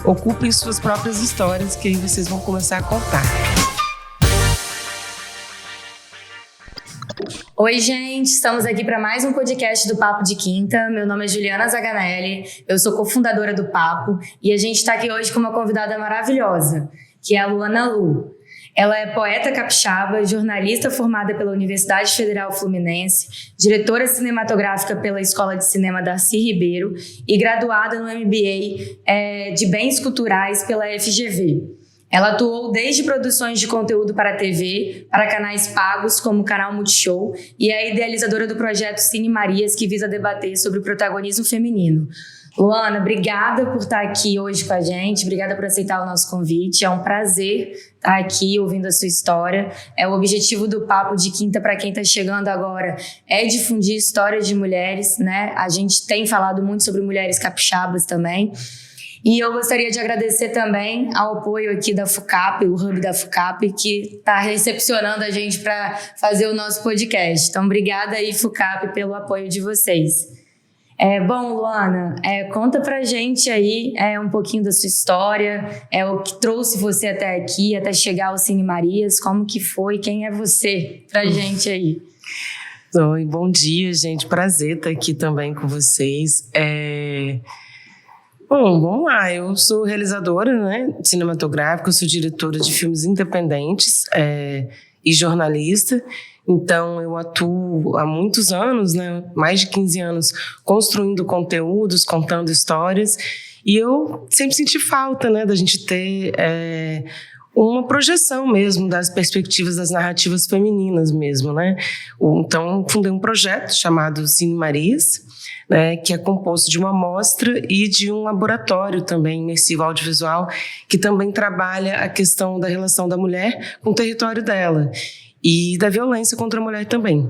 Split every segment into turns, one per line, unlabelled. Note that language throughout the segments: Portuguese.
ocupem suas próprias histórias, que aí vocês vão começar a contar.
Oi, gente, estamos aqui para mais um podcast do Papo de Quinta. Meu nome é Juliana Zaganelli, eu sou cofundadora do Papo e a gente está aqui hoje com uma convidada maravilhosa, que é a Luana Lu. Ela é poeta capixaba, jornalista formada pela Universidade Federal Fluminense, diretora cinematográfica pela Escola de Cinema Darcy Ribeiro e graduada no MBA de Bens Culturais pela FGV. Ela atuou desde produções de conteúdo para a TV, para canais pagos como o canal Multishow, e é idealizadora do projeto Cine Marias, que visa debater sobre o protagonismo feminino. Luana, obrigada por estar aqui hoje com a gente, obrigada por aceitar o nosso convite. É um prazer estar aqui ouvindo a sua história. O objetivo do Papo de Quinta, para quem está chegando agora, é difundir histórias de mulheres, né? A gente tem falado muito sobre mulheres capixabas também. E eu gostaria de agradecer também ao apoio aqui da FUCAP, o Hub da FUCAP, que está recepcionando a gente para fazer o nosso podcast. Então, obrigada aí, FUCAP, pelo apoio de vocês. Bom, Luana, conta pra gente aí um pouquinho da sua história, o que trouxe você até aqui, até chegar ao Cine Marias, como que foi, quem é você pra gente aí?
Oi, bom dia, gente, prazer estar aqui também com vocês. Bom, vamos lá, eu sou realizadora, né, cinematográfica, eu sou diretora de filmes independentes e jornalista, então eu atuo há muitos anos, né, mais de 15 anos, construindo conteúdos, contando histórias, e eu sempre senti falta, né, da gente ter uma projeção mesmo das perspectivas das narrativas femininas mesmo, né. Então, fundei um projeto chamado Cine Marias, né, que é composto de uma mostra e de um laboratório também imersivo audiovisual, que também trabalha a questão da relação da mulher com o território dela e da violência contra a mulher também.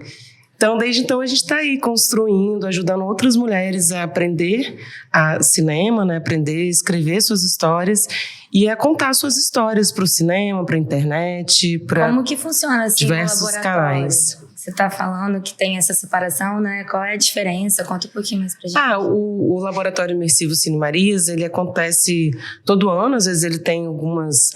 Então, desde então, a gente está aí construindo, ajudando outras mulheres a aprender a cinema, né, aprender a escrever suas histórias e a contar suas histórias para o cinema, para a internet, para
como que funciona assim,
diversos canais.
Você está falando que tem essa separação, né? Qual é a diferença? Conta um pouquinho mais pra gente.
O Laboratório Imersivo Cine Marias, ele acontece todo ano, às vezes ele tem algumas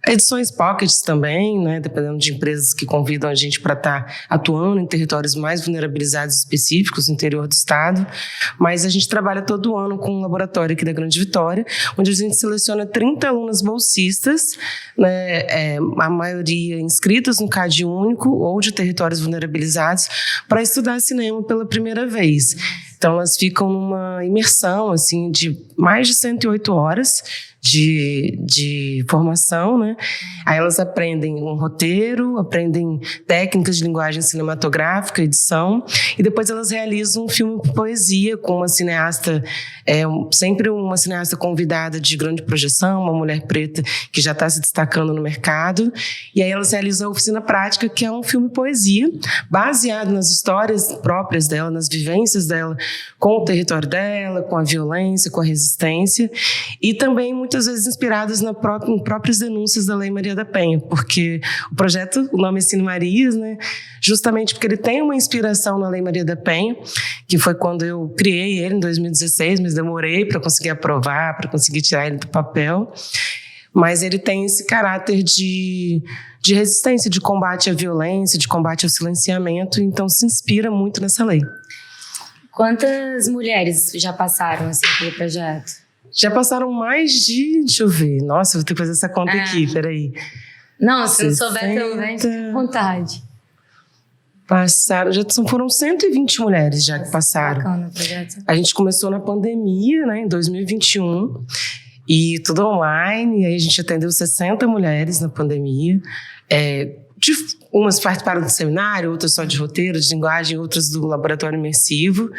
edições pockets também, né, dependendo de empresas que convidam a gente para estar atuando em territórios mais vulnerabilizados específicos no interior do estado, mas a gente trabalha todo ano com um laboratório aqui da Grande Vitória, onde a gente seleciona 30 alunas bolsistas, né, a maioria inscritas no CAD único ou de territórios vulnerabilizados, para estudar cinema pela primeira vez. Então, elas ficam numa imersão assim, de mais de 108 horas de formação, né? Aí elas aprendem um roteiro, aprendem técnicas de linguagem cinematográfica, edição, e depois elas realizam um filme por poesia com uma cineasta, sempre uma cineasta convidada de grande projeção, uma mulher preta que já está se destacando no mercado, e aí elas realizam a oficina prática, que é um filme poesia, baseado nas histórias próprias dela, nas vivências dela, com o território dela, com a violência, com a resistência, e também muitas vezes inspiradas em próprias denúncias da Lei Maria da Penha, porque o projeto, o nome é Cine Marias, né, justamente porque ele tem uma inspiração na Lei Maria da Penha, que foi quando eu criei ele em 2016, mas demorei para conseguir aprovar, para conseguir tirar ele do papel, mas ele tem esse caráter de resistência, de combate à violência, de combate ao silenciamento, então se inspira muito nessa lei.
Quantas mulheres já passaram assim, pelo projeto?
Já passaram mais de... Deixa eu ver. Nossa, vou ter que fazer essa conta aqui, peraí.
Não, se não souber também, fique à vontade.
Passaram, foram 120 mulheres já que passaram.
Bacana o projeto.
A gente começou na pandemia, né, em 2021, e tudo online, e aí a gente atendeu 60 mulheres na pandemia. Umas participaram do seminário, outras só de roteiro, de linguagem, outras do laboratório imersivo.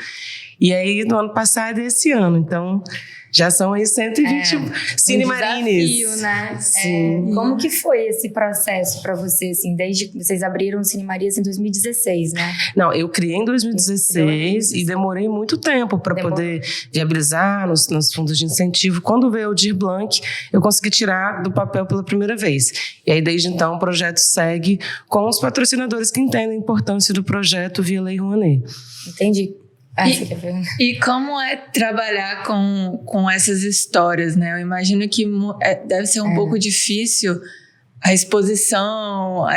E aí, no ano passado e esse ano, então... Já são aí 120 Cine Marias.
Desafio, né?
Sim.
Como que foi esse processo para você, assim, desde que vocês abriram o Cine Marias em 2016, né?
Não, eu criei em 2016 e demorei muito tempo para poder viabilizar nos fundos de incentivo. Quando veio o Aldir Blanc, eu consegui tirar do papel pela primeira vez. E aí, desde então, o projeto segue com os patrocinadores que entendem a importância do projeto via Lei Rouanet.
Entendi.
E como é trabalhar com essas histórias, né? Eu imagino que deve ser um pouco difícil a exposição,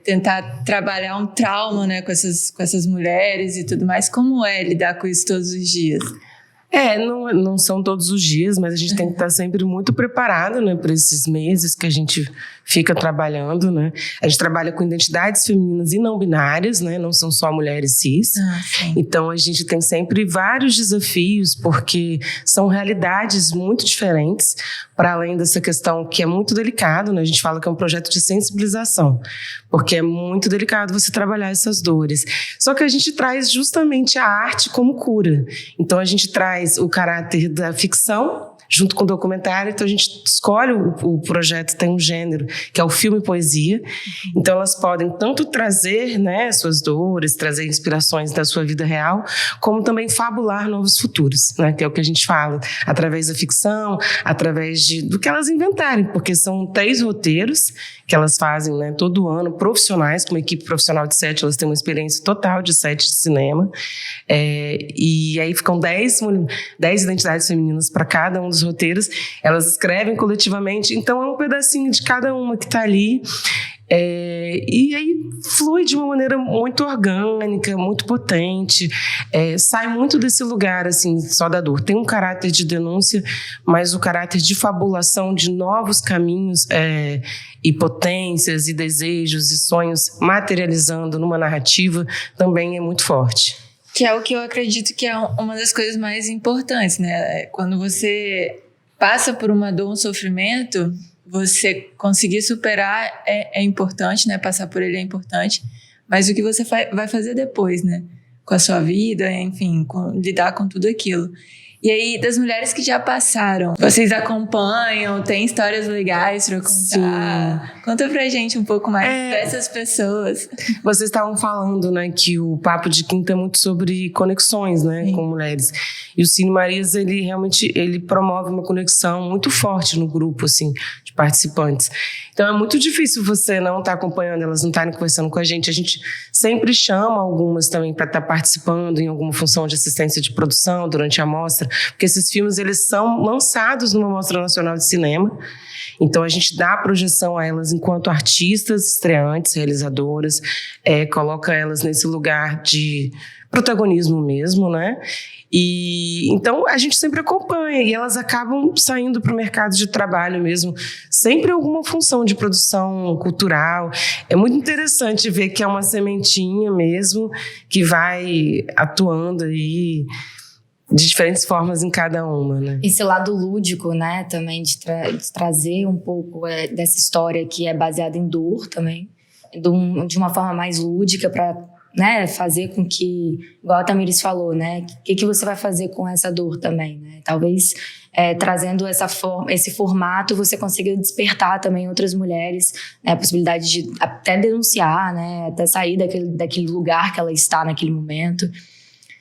tentar trabalhar um trauma, né, com essas mulheres e tudo mais. Como é lidar com isso todos os dias?
Não são todos os dias, mas a gente tem que estar sempre muito preparado, né, para esses meses que a gente fica trabalhando, né? A gente trabalha com identidades femininas e não binárias, né? Não são só mulheres cis. Então a gente tem sempre vários desafios, porque são realidades muito diferentes, para além dessa questão que é muito delicado, né? A gente fala que é um projeto de sensibilização, porque é muito delicado você trabalhar essas dores. Só que a gente traz justamente a arte como cura. Então a gente traz o caráter da ficção junto com o documentário. Então a gente escolhe o projeto, tem um gênero que é o filme e poesia. Então elas podem tanto trazer, né, suas dores, trazer inspirações da sua vida real, como também fabular novos futuros, né, que é o que a gente fala, através da ficção, através do que elas inventarem, porque são 3 roteiros que elas fazem, né, todo ano, profissionais, com uma equipe profissional de set. Elas têm uma experiência total de set de cinema, e aí ficam 10 identidades femininas para cada um dos roteiros. Elas escrevem coletivamente, então é um pedacinho de cada uma que está ali, e aí flui de uma maneira muito orgânica, muito potente, sai muito desse lugar assim, só da dor. Tem um caráter de denúncia, mas o caráter de fabulação de novos caminhos, e potências e desejos e sonhos materializando numa narrativa também é muito forte.
Que é o que eu acredito que é uma das coisas mais importantes, né? Quando você passa por uma dor, um sofrimento, você conseguir superar é importante, né? Passar por ele é importante, mas o que você vai fazer depois, né? Com a sua vida, enfim, lidar com tudo aquilo. E aí, das mulheres que já passaram, vocês acompanham, tem histórias legais pra contar? Sim. Conta pra gente um pouco mais dessas pessoas.
Vocês estavam falando, né, que o Papo de Quinta é muito sobre conexões, né, com mulheres. E o Cine Marias, ele realmente promove uma conexão muito forte no grupo, assim, de participantes. Então é muito difícil você não estar acompanhando, elas não estarem conversando com a gente. A gente sempre chama algumas também para estar participando em alguma função de assistência de produção durante a mostra, porque esses filmes, eles são lançados numa Mostra Nacional de Cinema. Então a gente dá projeção a elas enquanto artistas estreantes, realizadoras, coloca elas nesse lugar de protagonismo mesmo, né? E então a gente sempre acompanha, e elas acabam saindo para o mercado de trabalho mesmo, sempre alguma função de produção cultural. É muito interessante ver que é uma sementinha mesmo que vai atuando aí de diferentes formas em cada uma, né?
Esse lado lúdico, né, também de trazer um pouco dessa história que é baseada em dor também, de uma forma mais lúdica para, né, fazer com que, igual a Tamires falou, né, o que você vai fazer com essa dor também, né? Talvez trazendo esse formato você consiga despertar também outras mulheres, né, a possibilidade de até denunciar, né, até sair daquele lugar que ela está naquele momento.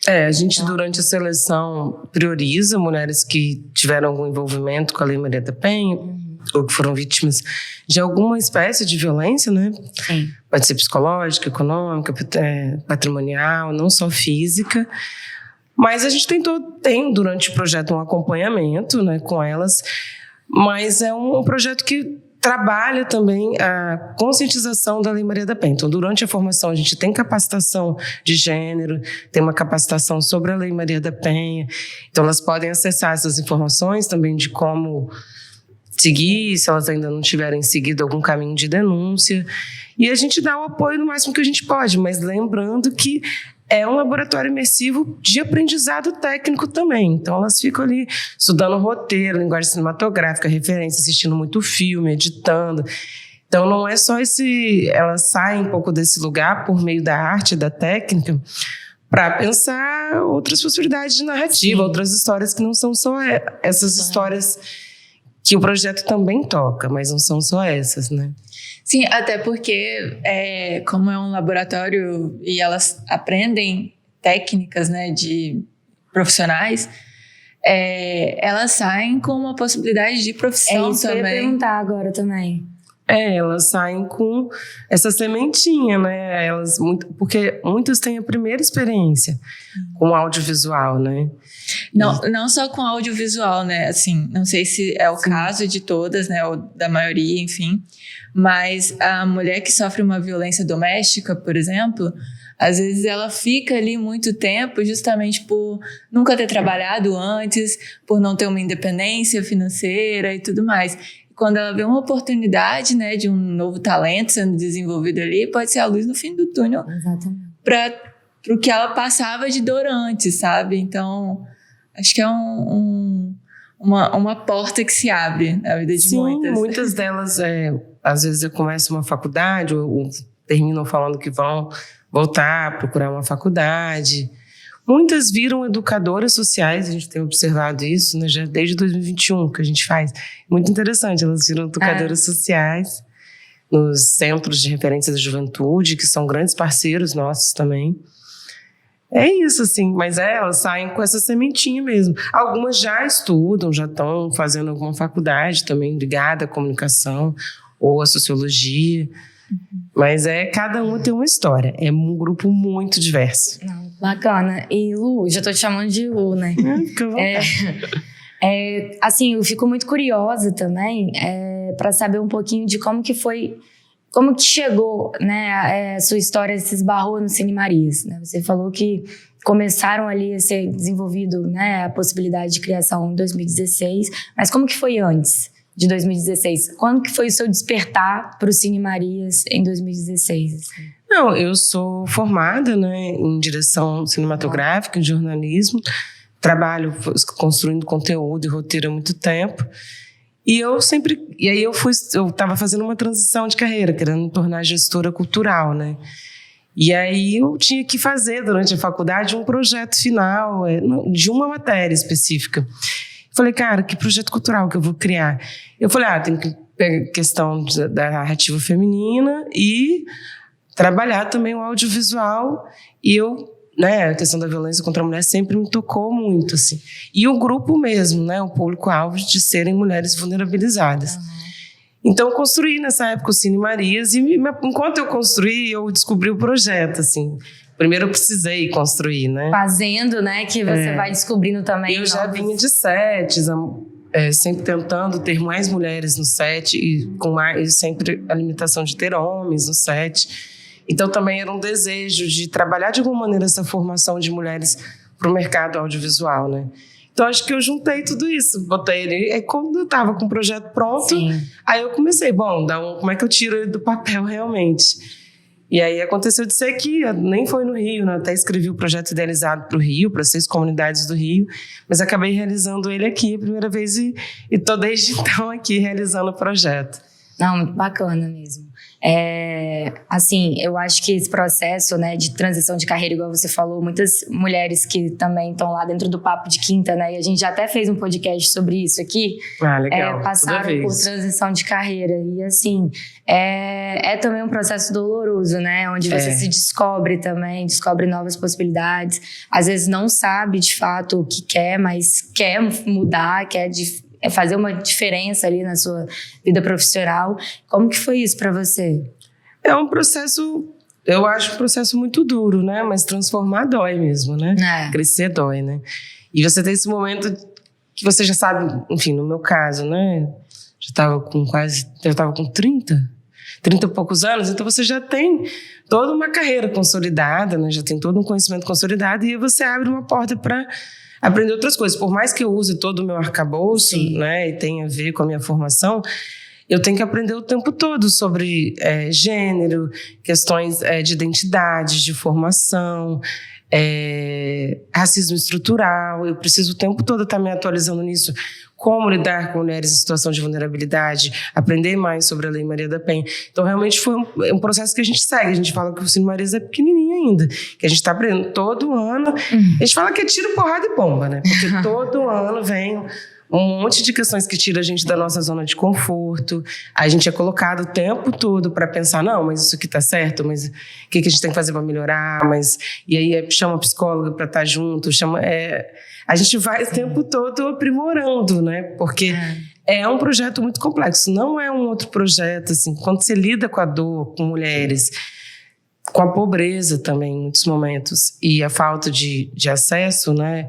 A gente, durante a seleção, prioriza mulheres que tiveram algum envolvimento com a Lei Maria da Penha, ou que foram vítimas de alguma espécie de violência, né?
Sim.
Pode ser psicológica, econômica, patrimonial, não só física. Mas a gente tem durante o projeto um acompanhamento, né, com elas, mas é um projeto que trabalha também a conscientização da Lei Maria da Penha. Então, durante a formação, a gente tem capacitação de gênero, tem uma capacitação sobre a Lei Maria da Penha. Então, elas podem acessar essas informações também de como seguir, se elas ainda não tiverem seguido algum caminho de denúncia. E a gente dá o apoio no máximo que a gente pode, mas lembrando que é um laboratório imersivo de aprendizado técnico também. Então, elas ficam ali estudando roteiro, linguagem cinematográfica, referência, assistindo muito filme, editando. Então, não é só elas saem um pouco desse lugar por meio da arte, da técnica, para pensar outras possibilidades de narrativa, outras histórias que não são só essas histórias que o projeto também toca, mas não são só essas, né?
Sim, até porque, como é um laboratório e elas aprendem técnicas, né, de profissionais, elas saem com uma possibilidade de profissão também.
Isso que eu ia perguntar agora também.
Elas saem com essa sementinha, né? Porque muitas têm a primeira experiência com audiovisual, né?
Não só com audiovisual, né? Assim, não sei se é o caso de todas, né? Ou da maioria, enfim. Mas a mulher que sofre uma violência doméstica, por exemplo, às vezes ela fica ali muito tempo justamente por nunca ter trabalhado antes, por não ter uma independência financeira e tudo mais. Quando ela vê uma oportunidade, né, de um novo talento sendo desenvolvido ali, pode ser a luz no fim do túnel para o que ela passava de dor antes, sabe? Então, acho que é uma porta que se abre na vida de muitas.
Sim, muitas delas, às vezes, começam uma faculdade ou terminam falando que vão voltar a procurar uma faculdade. Muitas viram educadoras sociais, a gente tem observado isso, né, já desde 2021 que a gente faz. Muito interessante, elas viram educadoras sociais nos centros de referência da juventude, que são grandes parceiros nossos também. É isso, assim, mas elas saem com essa sementinha mesmo. Algumas já estudam, já estão fazendo alguma faculdade também ligada à comunicação ou à sociologia. Mas cada uma tem uma história. É um grupo muito diverso.
Não, bacana. E Lu, já tô te chamando de Lu, né?
Fica à vontade.
Assim, eu fico muito curiosa também para saber um pouquinho de como que foi, como que chegou, né, a sua história se esbarrou no Cine Marias, né? Você falou que começaram ali a ser desenvolvido, né, a possibilidade de criação em 2016, mas como que foi antes de 2016? Quando que foi o seu despertar para o Cine Marias em 2016? Assim?
Não, eu sou formada, né, em direção cinematográfica, em jornalismo, trabalho construindo conteúdo e roteiro há muito tempo. E eu estava fazendo uma transição de carreira, querendo me tornar gestora cultural, né? E aí eu tinha que fazer, durante a faculdade, um projeto final de uma matéria específica. Falei, cara, que projeto cultural que eu vou criar? Eu falei, tem que pegar a questão da narrativa feminina e trabalhar também o audiovisual. E a questão da violência contra a mulher sempre me tocou muito, assim. E o grupo mesmo, né, o público-alvo de serem mulheres vulnerabilizadas. Então, eu construí nessa época o Cine Marias e enquanto eu construí, eu descobri o projeto, assim. Primeiro eu precisei construir, né?
Fazendo, né, que você vai descobrindo também.
Eu já vinha de sets, sempre tentando ter mais mulheres no set e sempre a limitação de ter homens no set. Então também era um desejo de trabalhar de alguma maneira essa formação de mulheres para o mercado audiovisual, né? Então acho que eu juntei tudo isso, botei ele. Aí quando eu estava com o projeto pronto, aí eu comecei, como é que eu tiro ele do papel realmente? E aí aconteceu de ser aqui, nem foi no Rio, né? Até escrevi o projeto idealizado para o Rio, para 6 comunidades do Rio, mas acabei realizando ele aqui a primeira vez e estou desde então aqui realizando o projeto.
Não, muito bacana mesmo. Assim, eu acho que esse processo, né, de transição de carreira, igual você falou, muitas mulheres que também estão lá dentro do Papo de Quinta, né, e a gente já até fez um podcast sobre isso aqui,
legal.
Passaram por transição de carreira. E assim, é também um processo doloroso, né, onde você se descobre também, descobre novas possibilidades. Às vezes não sabe de fato o que quer, mas quer mudar, quer fazer uma diferença ali na sua vida profissional. Como que foi isso para você?
É um processo, eu acho um processo muito duro, né? Mas transformar dói mesmo, né? Crescer dói, né? E você tem esse momento que você já sabe, enfim, no meu caso, né? Já estava com 30 e poucos anos, então você já tem toda uma carreira consolidada, né? Já tem todo um conhecimento consolidado e aí você abre uma porta para aprender outras coisas. Por mais que eu use todo o meu arcabouço, né, e tenha a ver com a minha formação, eu tenho que aprender o tempo todo sobre gênero, questões de identidade, de formação, racismo estrutural. Eu preciso o tempo todo estar me atualizando nisso. Como lidar com mulheres em situação de vulnerabilidade, aprender mais sobre a Lei Maria da Penha. Então, realmente foi um processo que a gente segue. A gente fala que o Cine Marias é pequenininho ainda, que a gente está aprendendo todo ano. A gente fala que é tiro, porrada e bomba, né? Porque todo ano vem um monte de questões que tira a gente da nossa zona de conforto. A gente é colocado o tempo todo para pensar, não, mas isso aqui tá certo, mas o que a gente tem que fazer para melhorar? E aí chama a psicóloga para estar junto, a gente vai o tempo todo aprimorando, né? Porque É um projeto muito complexo, não é um outro projeto, assim, quando você lida com a dor, com mulheres, com a pobreza também, em muitos momentos, e a falta de acesso, né,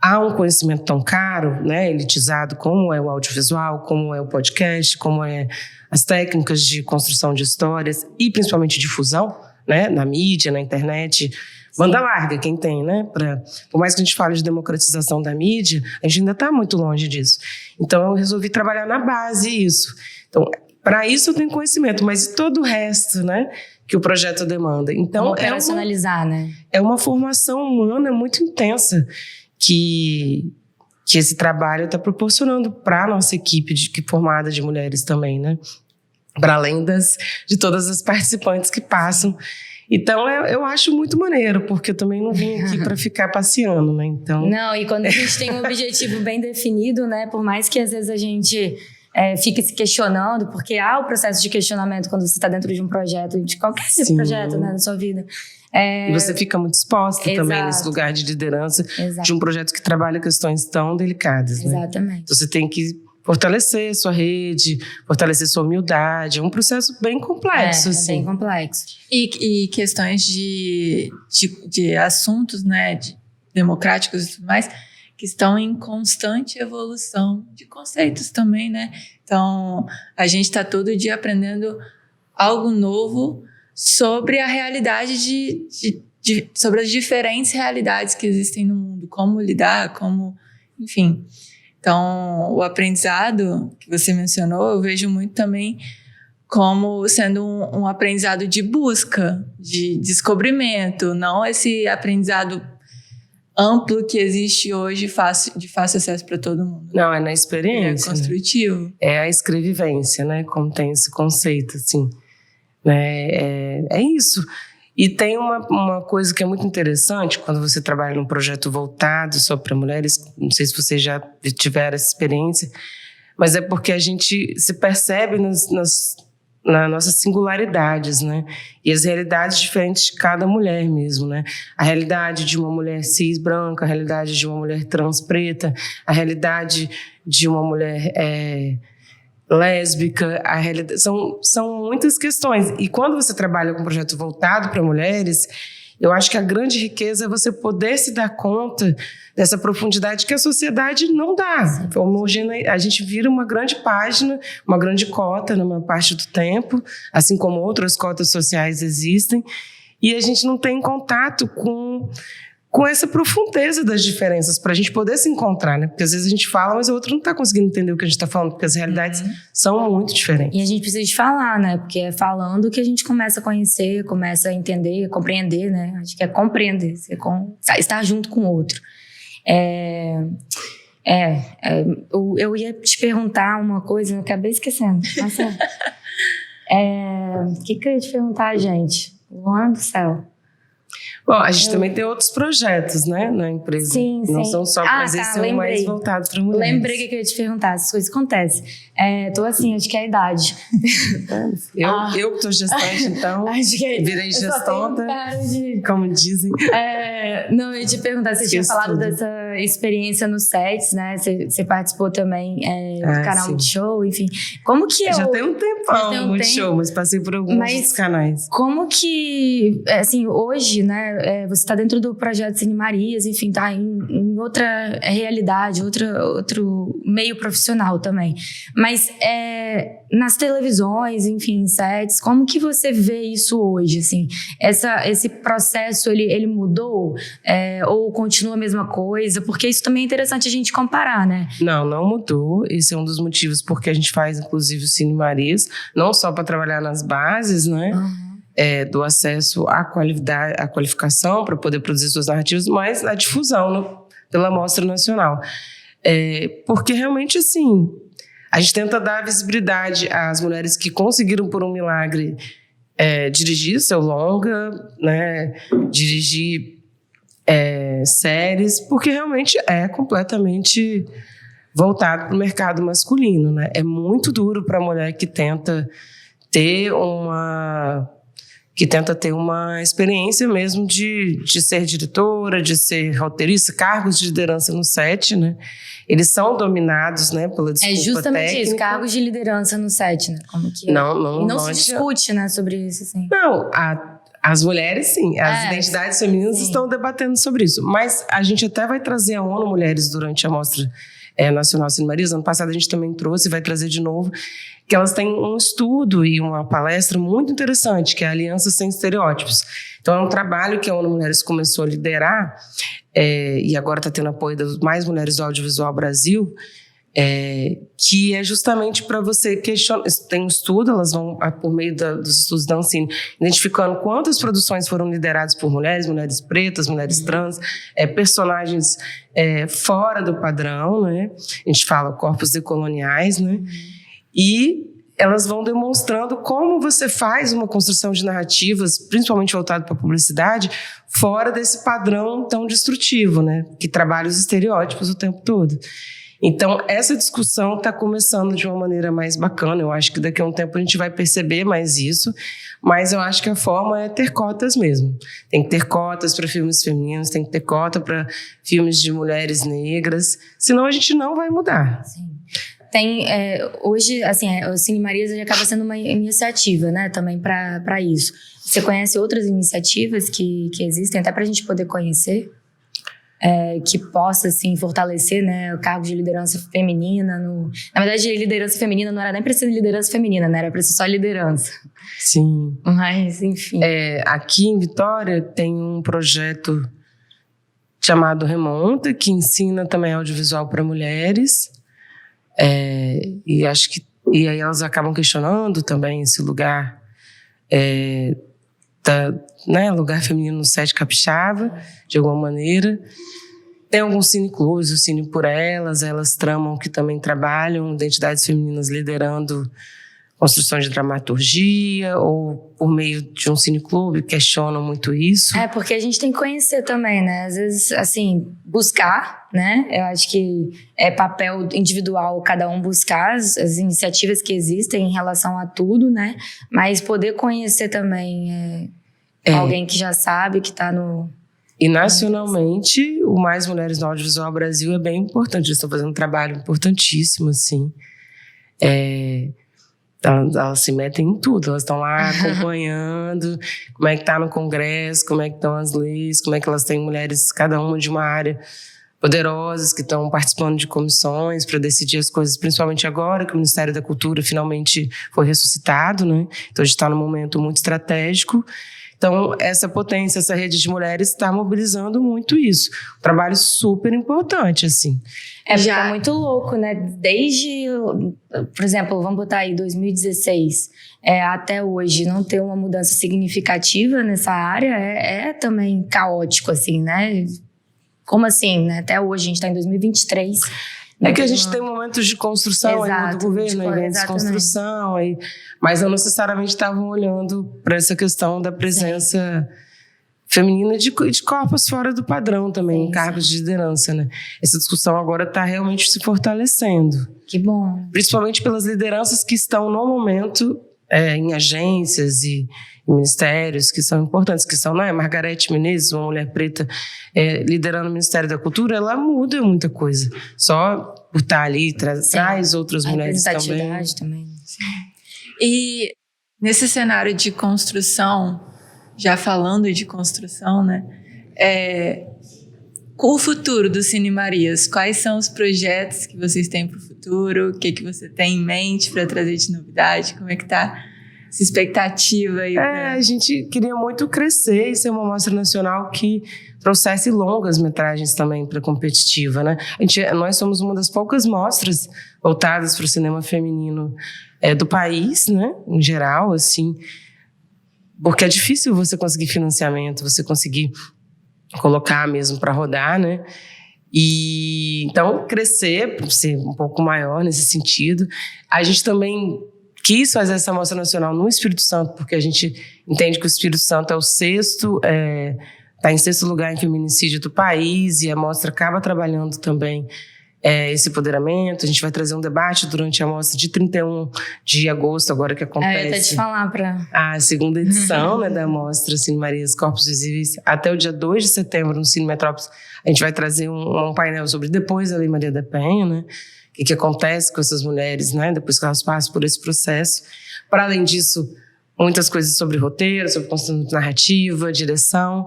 a um conhecimento tão caro, né, elitizado, como é o audiovisual, como é o podcast, como é as técnicas de construção de histórias e principalmente difusão, né, na mídia, na internet, banda larga, quem tem, né? Por mais que a gente fale de democratização da mídia, a gente ainda está muito longe disso. Então, eu resolvi trabalhar na base isso. Então, para isso eu tenho conhecimento, mas e todo o resto, né? Que o projeto demanda. Então,
operacionalizar, né?
É uma formação humana muito intensa que esse trabalho está proporcionando para a nossa equipe formada de mulheres também, né? Para além de todas as participantes que passam. Então, eu acho muito maneiro, porque eu também não vim aqui para ficar passeando, né? Então...
Não, e quando a gente tem um objetivo bem definido, né? Por mais que às vezes a gente fique se questionando, porque há o processo de questionamento quando você está dentro de um projeto, de qualquer projeto, né, na sua vida.
E você fica muito exposta também nesse lugar de liderança de um projeto que trabalha questões tão delicadas, né?
Exatamente.
Então, você tem que fortalecer sua rede, fortalecer sua humildade. É um processo bem complexo.
É bem complexo.
E questões de assuntos, né, democráticos e tudo mais, que estão em constante evolução de conceitos também, né? Então, a gente está todo dia aprendendo algo novo sobre a realidade sobre as diferentes realidades que existem no mundo, como lidar, enfim... Então, o aprendizado que você mencionou, eu vejo muito também como sendo um aprendizado de busca, de descobrimento, não esse aprendizado amplo que existe hoje de fácil acesso para todo mundo.
Não, é na experiência.
É construtivo.
Né? É a escrevivência, né? Como tem esse conceito, assim. Né? É isso. E tem uma coisa que é muito interessante quando você trabalha num projeto voltado só para mulheres, não sei se vocês já tiveram essa experiência, mas é porque a gente se percebe nas nossas singularidades, né? E as realidades diferentes de cada mulher mesmo, né? A realidade de uma mulher cis branca, a realidade de uma mulher trans preta, a realidade de uma mulher... lésbica, a realidade, são muitas questões. E quando você trabalha com um projeto voltado para mulheres, eu acho que a grande riqueza é você poder se dar conta dessa profundidade que a sociedade não dá. A gente vira uma grande página, uma grande cota na maior parte do tempo, assim como outras cotas sociais existem, e a gente não tem contato com essa profundeza das diferenças, para a gente poder se encontrar, né? Porque às vezes a gente fala, mas o outro não está conseguindo entender o que a gente está falando, porque as realidades são muito diferentes.
E a gente precisa de falar, né? Porque é falando que a gente começa a conhecer, começa a entender, compreender, né? Acho que é compreender, estar junto com o outro. Eu ia te perguntar uma coisa, eu acabei esquecendo. Nossa. O que eu ia te perguntar, gente? Luana do céu.
Bom, a gente também tem outros projetos, né, na empresa.
Sim.
Não são só, mas esses são mais voltados para mulheres.
Lembrei que eu ia te perguntar, essas coisas acontecem. Tô assim, acho que é a idade.
Eu que tô gestante, então, virei gestonta, como dizem.
Não, eu ia te perguntar, você tinha falado dessa experiência nos sets, né? Você participou também do canal Multishow, enfim. Como que
Já tem um tempão Multishow, mas passei por alguns dos canais.
Como que, assim, hoje, né, você está dentro do projeto Cine Marias, enfim, tá em outra realidade, outro meio profissional também. Mas nas televisões, enfim, sets, como que você vê isso hoje, assim? Esse processo, ele mudou? Ou continua a mesma coisa? Porque isso também é interessante a gente comparar, né?
Não mudou. Esse é um dos motivos porque a gente faz, inclusive, o Cine Marias, não só para trabalhar nas bases, né? Do acesso à qualificação para poder produzir suas narrativas, mas na difusão pela Mostra Nacional. Porque realmente, assim, a gente tenta dar visibilidade às mulheres que conseguiram, por um milagre, dirigir seu longa, né, dirigir séries, porque realmente é completamente voltado para o mercado masculino, né? É muito duro para a mulher que tenta ter que tenta ter uma experiência mesmo de ser diretora, de ser roteirista, cargos de liderança no set, né? Eles são dominados, né, pela disputa técnica.
É justamente isso, cargos de liderança no set, né? Como que não se discute, né, sobre isso, assim.
Não, as mulheres, sim. As identidades femininas estão debatendo sobre isso. Mas a gente até vai trazer a ONU Mulheres durante a Mostra Nacional Cine Marias. Ano passado a gente também trouxe e vai trazer de novo, que elas têm um estudo e uma palestra muito interessante, que é a Aliança Sem Estereótipos. Então é um trabalho que a ONU Mulheres começou a liderar, e agora está tendo apoio das Mais Mulheres do Audiovisual Brasil, que é justamente para você questionar. Tem um estudo, elas vão, por meio dos estudos da Ancine, identificando quantas produções foram lideradas por mulheres, mulheres pretas, mulheres trans, personagens fora do padrão, né? A gente fala corpos decoloniais, né? E elas vão demonstrando como você faz uma construção de narrativas, principalmente voltado para a publicidade, fora desse padrão tão destrutivo, né? Que trabalha os estereótipos o tempo todo. Então, essa discussão está começando de uma maneira mais bacana. Eu acho que daqui a um tempo a gente vai perceber mais isso, mas eu acho que a forma é ter cotas mesmo. Tem que ter cotas para filmes femininos, tem que ter cota para filmes de mulheres negras, senão a gente não vai mudar.
Sim. Hoje, assim, o Cine Marias acaba sendo uma iniciativa, né, também para isso. Você conhece outras iniciativas que existem, até para a gente poder conhecer? Que possa, assim, fortalecer, né, o cargo de liderança feminina. Na verdade, liderança feminina não era nem para ser liderança feminina, né, era para ser só liderança.
Sim.
Mas, enfim.
Aqui em Vitória tem um projeto chamado Remonta, que ensina também audiovisual para mulheres. E aí elas acabam questionando também esse lugar, lugar feminino no set capixaba, de alguma maneira. Tem alguns cineclubes, o Cine por Elas tramam que também trabalham identidades femininas liderando construção de dramaturgia, ou por meio de um cineclube, questionam muito isso.
Porque a gente tem que conhecer também, né? Às vezes, assim, buscar, né? Eu acho que é papel individual cada um buscar as iniciativas que existem em relação a tudo, né? Mas poder conhecer também alguém que já sabe, que está no...
E nacionalmente, o Mais Mulheres no Audiovisual Brasil é bem importante. Eles estão fazendo um trabalho importantíssimo, assim. Elas se metem em tudo, elas estão lá acompanhando como é que está no Congresso, como é que estão as leis, como é que elas têm mulheres, cada uma de uma área, poderosas, que estão participando de comissões para decidir as coisas, principalmente agora que o Ministério da Cultura finalmente foi ressuscitado, né? Então a gente está num momento muito estratégico. Então, essa potência, essa rede de mulheres está mobilizando muito isso. Um trabalho super importante, assim.
Já é muito louco, né? Desde, por exemplo, vamos botar aí 2016 até hoje, não ter uma mudança significativa nessa área é também caótico, assim, né? Como assim, né? Até hoje, a gente está em 2023...
que a gente tem momentos de construção ainda do governo, de desconstrução, mas não necessariamente estavam olhando para essa questão da presença feminina de corpos fora do padrão também, em cargos de liderança, né? Essa discussão agora está realmente se fortalecendo.
Que bom.
Principalmente pelas lideranças que estão no momento em agências e ministérios que são importantes, que são, né? Margarete Menezes, uma mulher preta liderando o Ministério da Cultura, ela muda muita coisa. Só por estar ali, traz outras mulheres também.
E nesse cenário de construção, já falando de construção, né? Com o futuro do Cine Marias, quais são os projetos que vocês têm para o futuro? O que você tem em mente para trazer de novidade? Como é que está essa expectativa aí?
A gente queria muito crescer e ser uma mostra nacional que trouxesse longas metragens também para a competitiva, né? Nós somos uma das poucas mostras voltadas para o cinema feminino do país, né? Em geral, assim, porque é difícil você conseguir financiamento, você conseguir colocar mesmo para rodar, né? E então crescer, ser um pouco maior nesse sentido. A gente também quis fazer essa mostra nacional no Espírito Santo, porque a gente entende que o Espírito Santo é o sexto, está em sexto lugar em feminicídio do país, e a mostra acaba trabalhando também esse empoderamento. A gente vai trazer um debate durante a mostra de 31 de agosto, agora que acontece.
Eu ia te falar a
segunda edição né, da mostra Cine Marias Corpos Visíveis, até o dia 2 de setembro no Cine Metrópolis. A gente vai trazer um painel sobre depois da Lei Maria da Penha, né? O que acontece com essas mulheres, né? Depois que elas passam por esse processo. Para além disso, muitas coisas sobre roteiro, sobre construção de narrativa, direção.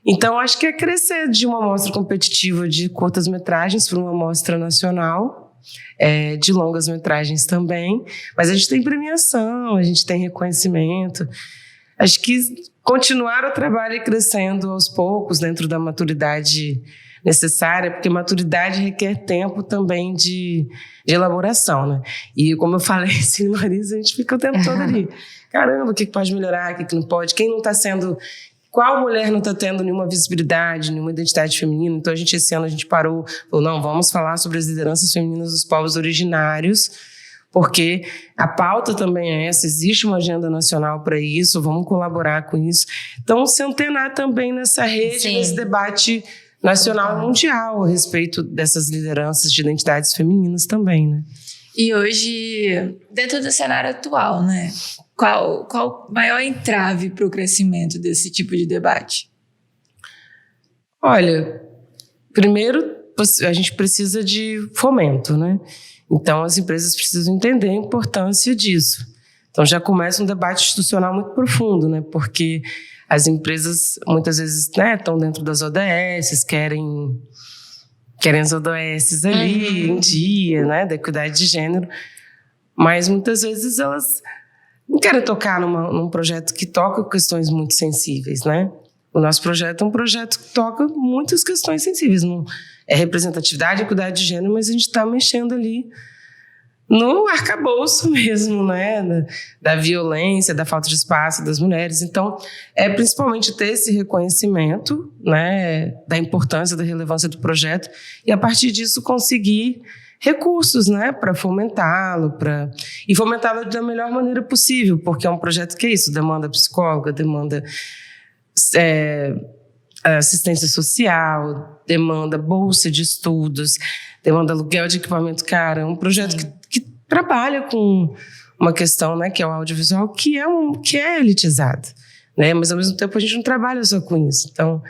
Então, acho que é crescer de uma mostra competitiva de curtas-metragens para uma mostra nacional, de longas-metragens também. Mas a gente tem premiação, a gente tem reconhecimento. Acho que continuar o trabalho e crescendo aos poucos dentro da maturidade necessária, porque maturidade requer tempo também de elaboração, né? E como eu falei, Cine Marias, a gente fica o tempo todo ali. Caramba, o que pode melhorar, o que não pode? Quem não está sendo... Qual mulher não está tendo nenhuma visibilidade, nenhuma identidade feminina? Então, esse ano a gente falou, não, vamos falar sobre as lideranças femininas dos povos originários, porque a pauta também é essa, existe uma agenda nacional para isso, vamos colaborar com isso. Então, se antenar também nessa rede, nesse debate nacional e mundial a respeito dessas lideranças de identidades femininas também, né?
E hoje, dentro do cenário atual, né? Qual o maior entrave para o crescimento desse tipo de debate?
Olha, primeiro a gente precisa de fomento, né? Então as empresas precisam entender a importância disso. Então já começa um debate institucional muito profundo, né? Porque as empresas muitas vezes, né, estão dentro das ODS, querem as ODS ali em dia, né, da equidade de gênero, mas muitas vezes elas não querem tocar num projeto que toca questões muito sensíveis, né? O nosso projeto é um projeto que toca muitas questões sensíveis. Não é representatividade, equidade de gênero, mas a gente está mexendo ali no arcabouço mesmo, né? Da violência, da falta de espaço das mulheres. Então, é principalmente ter esse reconhecimento, né, da importância, da relevância do projeto e, a partir disso, conseguir recursos, né, para fomentá-lo, e fomentá-lo da melhor maneira possível, porque é um projeto que é isso, demanda psicóloga, demanda assistência social, demanda bolsa de estudos, demanda aluguel de equipamento caro. É um projeto que trabalha com uma questão, né, que é o audiovisual, que é elitizado, né, mas ao mesmo tempo a gente não trabalha só com isso. Então,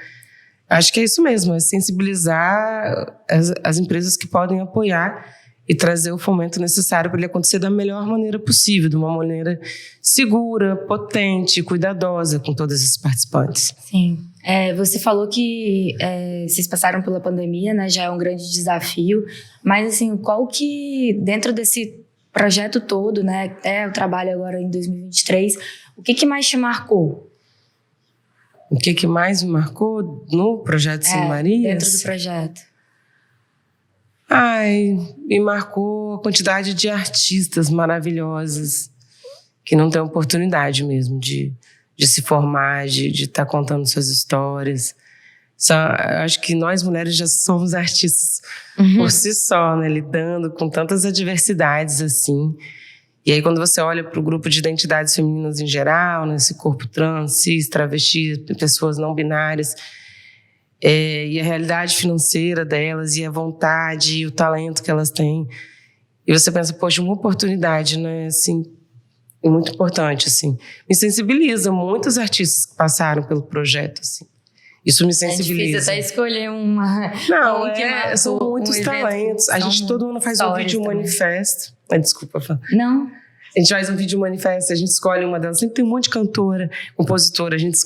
acho que é isso mesmo, é sensibilizar as empresas que podem apoiar e trazer o fomento necessário para ele acontecer da melhor maneira possível, de uma maneira segura, potente, cuidadosa com todos esses participantes.
Sim. Você falou que vocês passaram pela pandemia, né? Já é um grande desafio, mas assim, qual que, dentro desse projeto todo, né, o trabalho agora em 2023, o que mais te marcou?
O que mais me marcou no projeto Cine Marias?
Dentro do projeto.
Me marcou a quantidade de artistas maravilhosas que não têm oportunidade mesmo de se formar, de estar contando suas histórias. Acho que nós mulheres já somos artistas por si só, né? Lidando com tantas adversidades assim. E aí, quando você olha para o grupo de identidades femininas em geral, né, esse corpo trans, cis, travesti, pessoas não binárias, e a realidade financeira delas, e a vontade, e o talento que elas têm, e você pensa, poxa, uma oportunidade, né, assim, muito importante, assim. Me sensibiliza muitos artistas que passaram pelo projeto, assim. Isso me sensibiliza.
É difícil até escolher uma...
Não, são muitos talentos. A gente todo ano faz um vídeo manifesto. Desculpa, Fã.
Não.
A gente faz um vídeo manifesto, a gente escolhe uma delas. Sempre tem um monte de cantora, compositora. A gente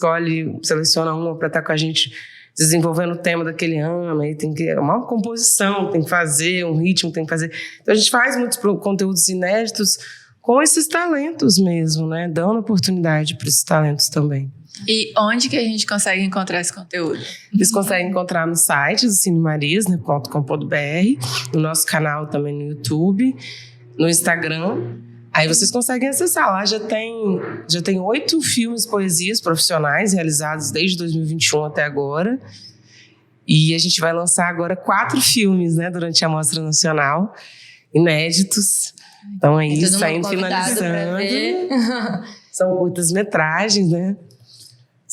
seleciona uma para estar com a gente desenvolvendo o tema daquele ano. Aí tem que uma composição, tem que fazer, um ritmo tem que fazer. Então a gente faz muitos conteúdos inéditos com esses talentos mesmo, né? Dando oportunidade para esses talentos também.
E onde que a gente consegue encontrar esse conteúdo?
Vocês conseguem encontrar no site do cinemarias.com.br, no nosso canal também no YouTube, no Instagram. Aí vocês conseguem acessar. Lá já tem 8 filmes, poesias profissionais realizados desde 2021 até agora. E a gente vai lançar agora 4 filmes, né, durante a Mostra Nacional, inéditos. Então é isso, saindo, finalizando. São curtas-metragens, né?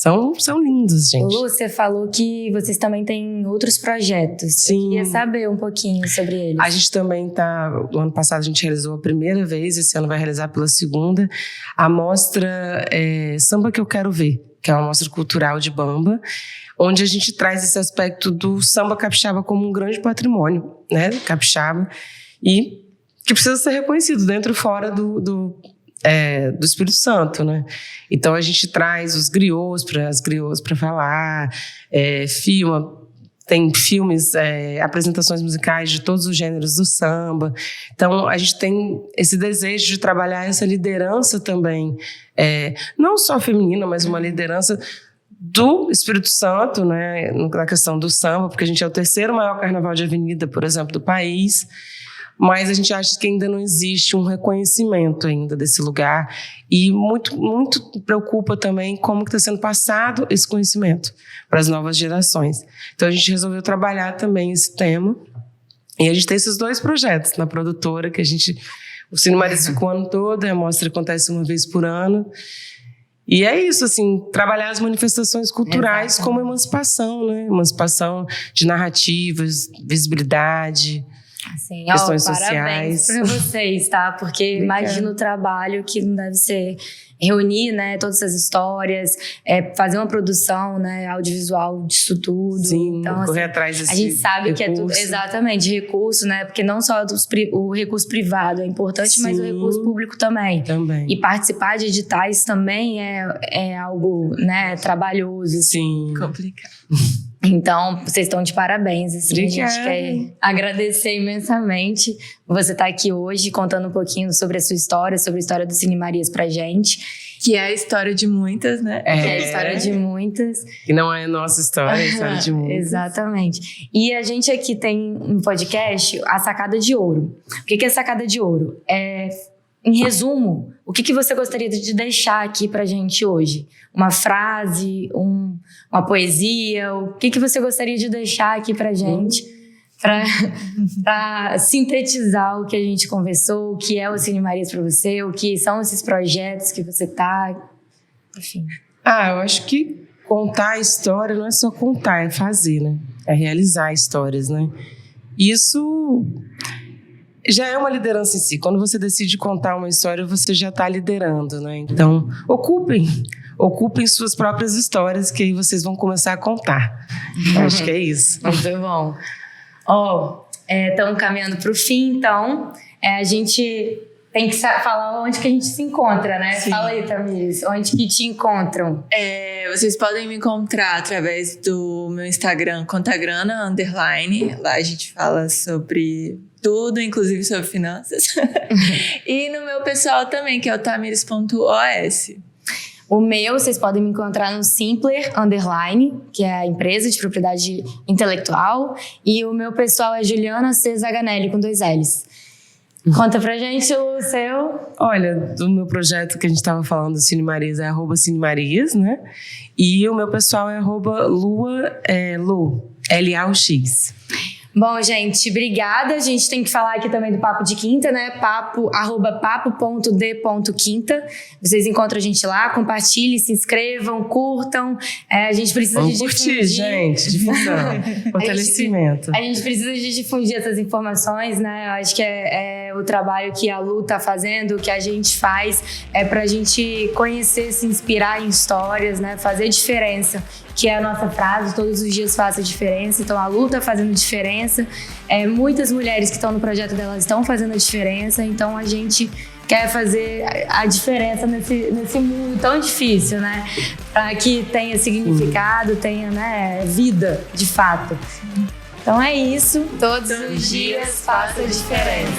São lindos, gente.
Lu, você falou que vocês também têm outros projetos.
Sim.
Eu queria saber um pouquinho sobre eles.
A gente também no ano passado a gente realizou a primeira vez, esse ano vai realizar pela segunda, a mostra Samba que eu quero ver, que é uma mostra cultural de bamba, onde a gente traz esse aspecto do samba capixaba como um grande patrimônio, né, capixaba, e que precisa ser reconhecido dentro e fora do Espírito Santo, né? Então a gente traz as griots para falar, tem filmes, apresentações musicais de todos os gêneros do samba. Então a gente tem esse desejo de trabalhar essa liderança também, não só feminina, mas uma liderança do Espírito Santo, né? Na questão do samba, porque a gente é o terceiro maior carnaval de avenida, por exemplo, do país. Mas a gente acha que ainda não existe um reconhecimento ainda desse lugar e muito, muito preocupa também como está sendo passado esse conhecimento para as novas gerações. Então a gente resolveu trabalhar também esse tema e a gente tem esses 2 projetos na produtora que o Cine Marias fica o ano todo, a mostra acontece uma vez por ano. E é isso, assim, trabalhar as manifestações culturais como emancipação, né? Emancipação de narrativas, visibilidade,
assim,
questões
parabéns
sociais.
para vocês, tá? Porque imagino o trabalho que não deve ser reunir, né, todas essas histórias, fazer uma produção, né, audiovisual disso tudo.
Sim,
então,
correr
assim,
atrás desse
a gente sabe
recurso.
que é tudo exatamente de recurso, né? Porque não só o recurso privado é importante,
Sim,
mas o recurso público também.
Também.
E participar de editais também é algo, né, trabalhoso.
Sim.
Complicado.
Então, vocês estão de parabéns, assim,
Obrigada.
a gente quer agradecer imensamente você estar aqui hoje contando um pouquinho sobre a sua história, sobre a história do Cine Marias pra gente.
Que é a história de muitas, né?
Que é a história de muitas.
Que não é nossa história, é a história de muitas.
Exatamente. E a gente aqui tem no podcast a Sacada de Ouro. O que é a Sacada de Ouro? Em resumo, o que você gostaria de deixar aqui pra gente hoje? Uma frase, uma poesia? O que você gostaria de deixar aqui pra gente? Pra sintetizar o que a gente conversou, o que é o Cine Marias pra você, o que são esses projetos que você tá... Enfim.
Eu acho que contar a história não é só contar, é fazer, né? É realizar histórias, né? Isso... já é uma liderança em si. Quando você decide contar uma história, você já está liderando, né? Então, ocupem suas próprias histórias, que aí vocês vão começar a contar. Acho que é isso.
Muito bom. Estamos caminhando para o fim, então. A gente tem que falar onde que a gente se encontra, né?
Sim.
Fala aí, Tamires, onde que te encontram?
Vocês podem me encontrar através do meu Instagram, Contagrana_. Lá a gente fala sobre tudo, inclusive sobre finanças. E no meu pessoal também, que é o tamires.os.
O meu, vocês podem me encontrar no Simpler_, que é a empresa de propriedade intelectual. E o meu pessoal é Juliana C. Zaganelli, com 2 L's. Conta pra gente o seu.
Olha, do meu projeto que a gente estava falando do Cine Marias é @CineMarias, né? E o meu pessoal é @Lua, L-A-U-X.
Bom, gente, obrigada. A gente tem que falar aqui também do Papo de Quinta, né? @papo.d.quinta. Vocês encontram a gente lá, compartilhem, se inscrevam, curtam. A gente precisa de difundir.
Gente, difusão, fortalecimento.
A gente precisa de difundir essas informações, né? Eu acho que é o trabalho que a Lu tá fazendo, que a gente faz, pra gente conhecer, se inspirar em histórias, né? Fazer diferença, que é a nossa frase, todos os dias faça diferença. Então a Lu tá fazendo diferença. Muitas mulheres que estão no projeto dela estão fazendo a diferença. Então a gente quer fazer a diferença nesse mundo tão difícil, né? Para que tenha significado, tenha, né, vida, de fato. Então é isso. Todos os dias faça a diferença.